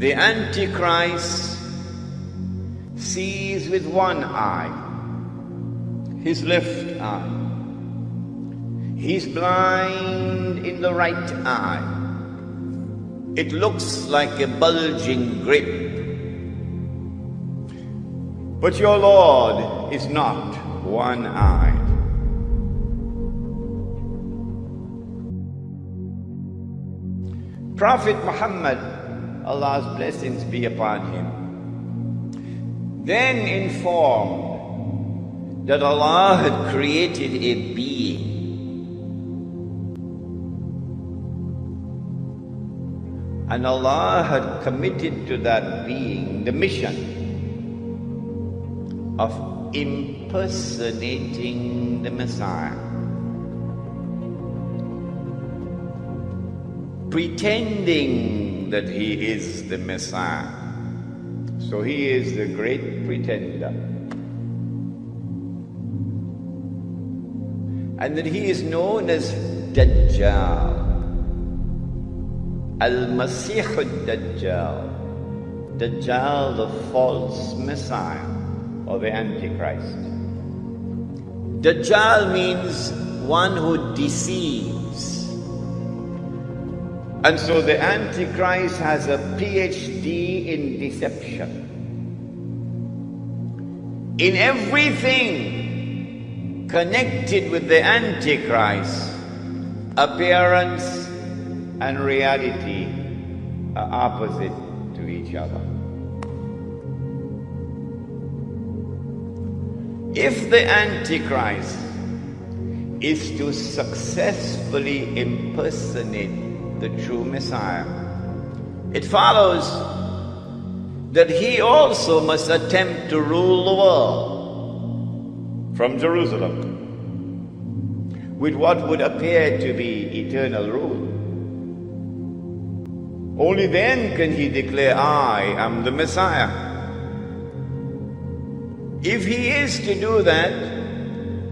The Antichrist sees with one eye, his left eye. He's blind in the right eye. It looks like a bulging grape. But your Lord is not one-eyed. Prophet Muhammad, Allah's blessings be upon him, then informed that Allah had created a being and Allah had committed to that being the mission of impersonating the Messiah, pretending that he is the Messiah. So he is the great pretender. And that he is known as Dajjal, Al-Masih al-Dajjal, Dajjal, the false Messiah, or the Antichrist. Dajjal means one who deceives. And so the Antichrist has a PhD in deception. In everything connected with the Antichrist, appearance and reality are opposite to each other. If the Antichrist is to successfully impersonate the true Messiah, it follows that he also must attempt to rule the world from Jerusalem with what would appear to be eternal rule. Only then can he declare, I am the Messiah. If he is to do that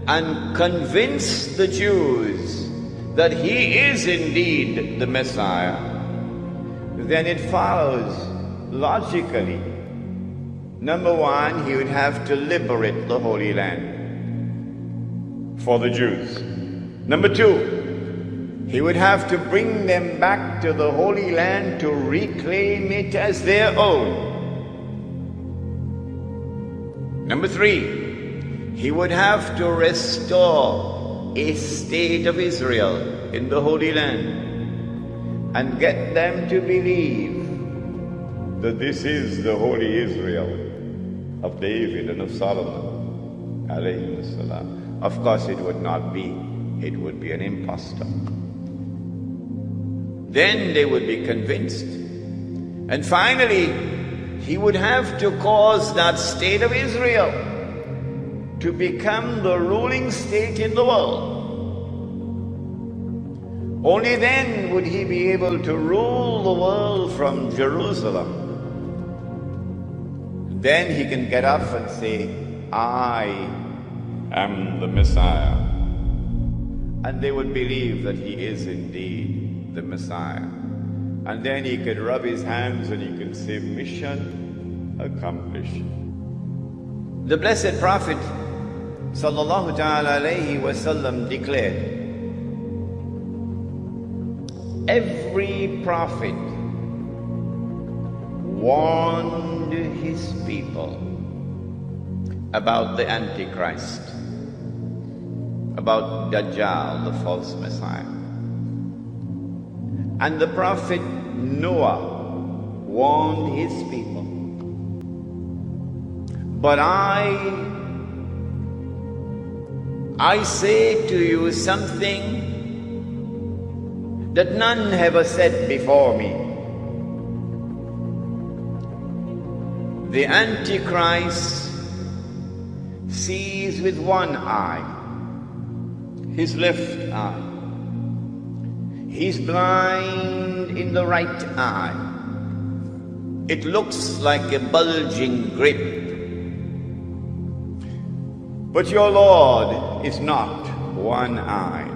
and convince the Jews that he is indeed the Messiah, then it follows logically. Number one, he would have to liberate the Holy Land for the Jews. Number two, he would have to bring them back to the Holy Land to reclaim it as their own. Number three, he would have to restore a state of Israel in the Holy Land and get them to believe that this is the holy Israel of David and of Solomon, alayhi salam. Of course it would not be. It would be an impostor. Then they would be convinced. And finally, he would have to cause that state of Israel to become the ruling state in the world. Only then would he be able to rule the world from Jerusalem. Then he can get up and say, I am the Messiah. And they would believe that he is indeed the Messiah. And then he could rub his hands and he can say, mission accomplished. The blessed Prophet sallallahu ta'ala alayhi wasallam declared, every prophet warned his people about the Antichrist, about Dajjal, the false Messiah. And the prophet Noah warned his people. But I say to you something that none have said before me. The Antichrist sees with one eye, his left eye. He's blind in the right eye. It looks like a bulging grape. But your Lord is not one-eyed.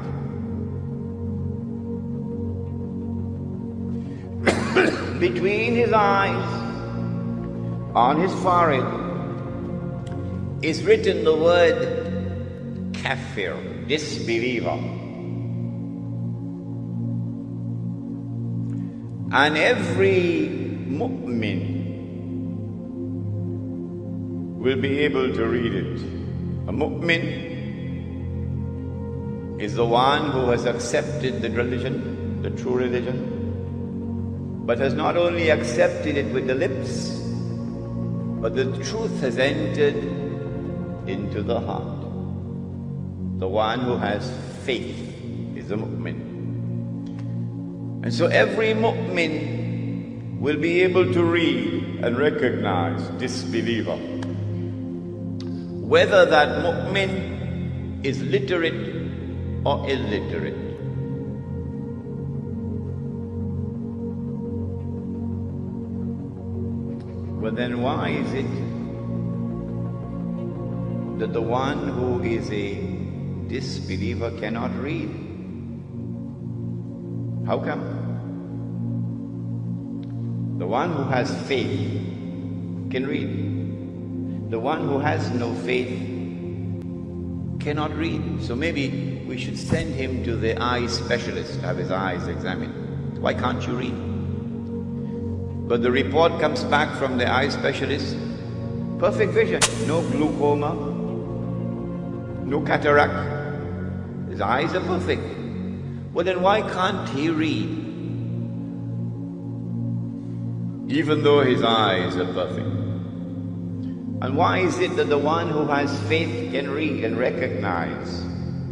between his eyes, on his forehead, is written the word kafir, disbeliever. And every mu'min will be able to read it. A mu'min is the one who has accepted the religion, the true religion, but has not only accepted it with the lips, but the truth has entered into the heart. The one who has faith is a mu'min. And so every mu'min will be able to read and recognize disbeliever. Whether that mu'min is literate or illiterate. Well, then why is it that the one who is a disbeliever cannot read? How come? The one who has faith can read. The one who has no faith cannot read. So maybe we should send him to the eye specialist to have his eyes examined. Why can't you read? But the report comes back from the eye specialist, perfect vision, no glaucoma, no cataract. His eyes are perfect. Well, then why can't he read? Even though his eyes are perfect. And why is it that the one who has faith can read and recognize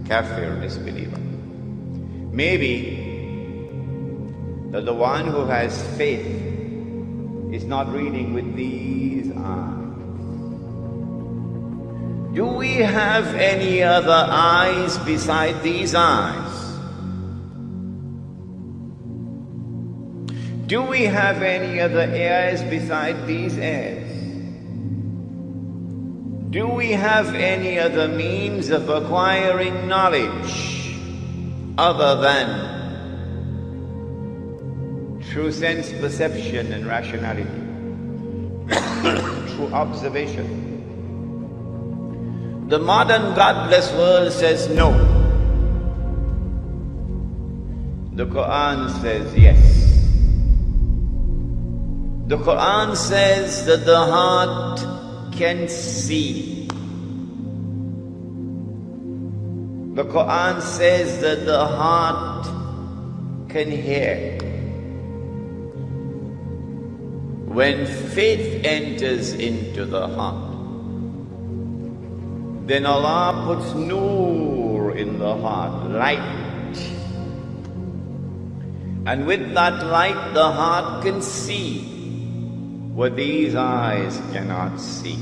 kafir, disbeliever? Maybe that the one who has faith is not reading with these eyes. Do we have any other eyes beside these eyes? Do we have any other ears beside these ears? Do we have any other means of acquiring knowledge other than through sense perception and rationality, through observation? The modern godless world says no. The Quran says yes. The Quran says that the heart can see. The Quran says that the heart can hear. When faith enters into the heart, then Allah puts nur in the heart, light. And with that light, the heart can see what these eyes cannot see.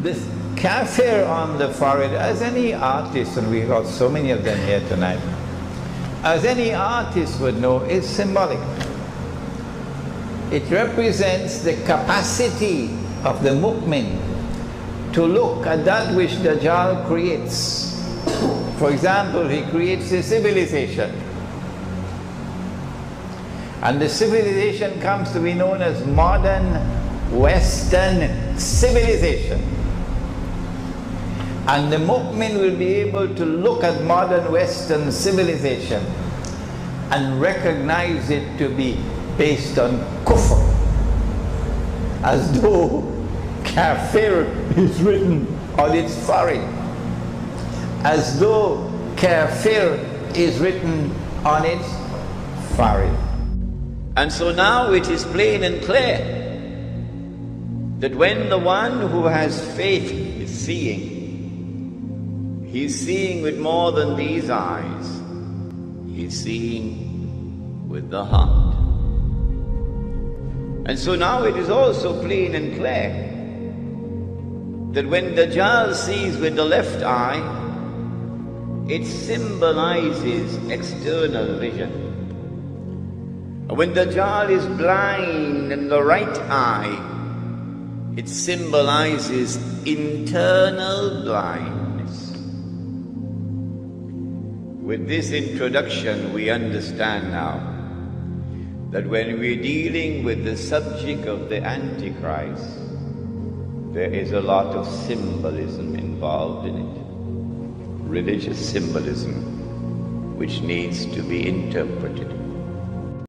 This kafir on the forehead, as any artist, and we've got so many of them here tonight, as any artist would know, is symbolic. It represents the capacity of the mu'min to look at that which Dajjal creates. For example, he creates a civilization. And the civilization comes to be known as modern Western civilization. And the mu'min will be able to look at modern Western civilization and recognize it to be based on kufr, as though kafir is written on its forehead, as though kafir is written on its forehead. And so now it is plain and clear that when the one who has faith is seeing, he's seeing with more than these eyes. He's seeing with the heart. And so now it is also plain and clear that when Dajjal sees with the left eye, it symbolizes external vision. When Dajjal is blind in the right eye, it symbolizes internal blindness. With this introduction, we understand now that when we're dealing with the subject of the Antichrist, there is a lot of symbolism involved in it, religious symbolism, which needs to be interpreted.